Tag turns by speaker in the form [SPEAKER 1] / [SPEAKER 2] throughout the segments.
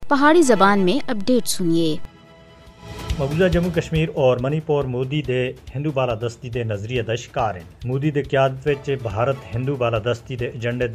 [SPEAKER 1] پہاڑی زبان میں اپڈیٹ سنیے۔
[SPEAKER 2] مقبوضہ جموں کشمیر اور منی پور مودی دے ہندو بالادستی دے نظریے دا شکار ہیں۔ مودی دے قیادت وچ بھارت ہندو بالادستی دے ایجنڈے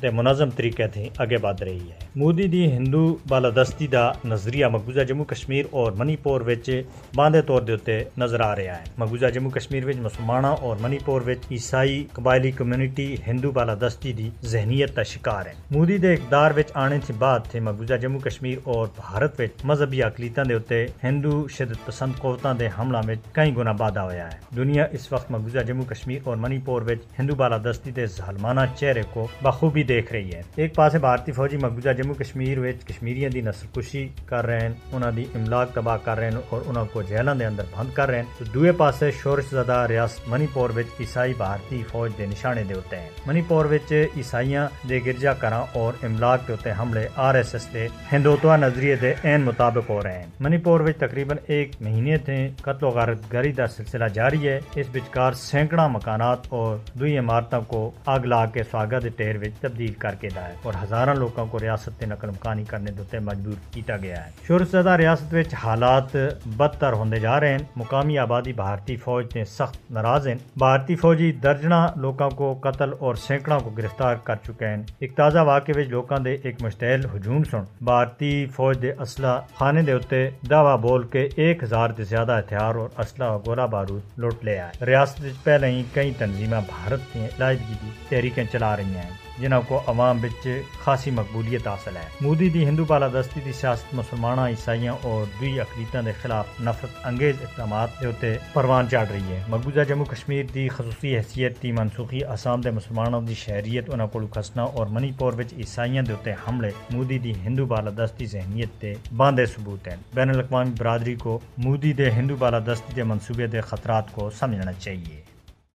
[SPEAKER 2] دے منظم طریقے تھی اگے بڑھ رہی ہے۔ مودی دی ہندو بالادستی دا نظریہ مقبوضہ جموں کشمیر اور منی پور وچ باندھے طور دے اوتے نظر آ رہا ہے۔ مقبوضہ جموں کشمیر وچ مسلماناں اور منی پور وچ عیسائی قبائلی کمیونٹی ہندو بالادستی دی ذہنیت دا شکار ہے۔ مودی دے اقتدار وچ آنے تھی بعد تھے مقبوضہ جموں کشمیر اور بھارت وچ مذہبی اقلیتاں دے اوتے ہندو شدت پسند قوتاں دے حملہ میں کئی گنا بادہ ہویا ہے۔ دنیا اس وقت مقبوضہ جموں کشمیر اور منی پور وچ ہندو بالادستی دے ظالمانہ چہرے کو بخوبی دیکھ رہی ہے۔ ایک پاسے بھارتی فوجی مقبوضہ جموں کشمیر وچ کشمیریاں دی نسل کشی کر رہے ہیں، انہاں دی املاک تباہ کر رہے ہیں اور انہاں کو جیلاں دے اندر بند کر رہے ہیں، تو دوے پاسے شورش زدہ ریاست منی پور وچ عیسائی بھارتی فوج دے نشانے دے ہوتے ہیں۔ منی پور وچ عیسائیاں دے گرجا گھراں اور املاک دے ہوتے حملے RSS دے ہندوتوا نظریے دے عین مطابق ہو رہے ہیں۔ منی پور وچ تقریباً ایک مہینے تھے قتل و غارت گری کا سلسلہ جاری ہے۔ اس بچکار سینکڑا مکانات اور دوئی عمارتوں کو آگ لا کے سواگا دے ٹیر وچ تبدیل کر کے دا ہے اور ہزاراں لوگوں کو ریاست تے نقل مکانی کرنے دوتے مجبور کیتا گیا ہے۔ شورش زدہ ریاست وچ حالات بدتر ہوندے جا رہے ہیں۔ مقامی آبادی بھارتی فوج تے سخت ناراض ہیں۔ بھارتی فوجی درجناں لوگوں کو قتل اور سینکڑوں کو گرفتار کر چکے ہیں۔ ایک تازہ واقعے وچ لوکاں دے ایک مشتعل ہجوم سن بھارتی فوج دے اسلحہ خانے دے اوتے دعویٰ بول کے 1000 سے زیادہ ہتھیار اور اسلحہ اور گولہ بارود لوٹ لے آئے۔ ریاست پہلے ہی کئی تنظیمیں بھارت کی علیحدگی کی تحریکیں چلا رہی ہیں جنہوں کو عوام بچ خاصی مقبولیت حاصل ہے۔ مودی دی ہندو بالادستی دی سیاست مسلماناں، عیسائیاں اور دوئی اقلیتاں دے خلاف نفرت انگیز اقدامات دے اوتے پروان چڑھ رہی ہے۔ مقبوضہ جموں کشمیر دی خصوصی حیثیت دی منسوخی، آسام دے مسلمانوں دی شہریت انہاں کولوں کھسنا اور منی پور وچ عیسائیاں دے اوتے حملے مودی دی ہندو بالادستی ذہنیت تے باندھے ثبوت ہیں۔ بین الاقوامی برادری کو مودی دے ہندو بالادستی دے منصوبے دے خطرات کو سمجھنا چاہیے۔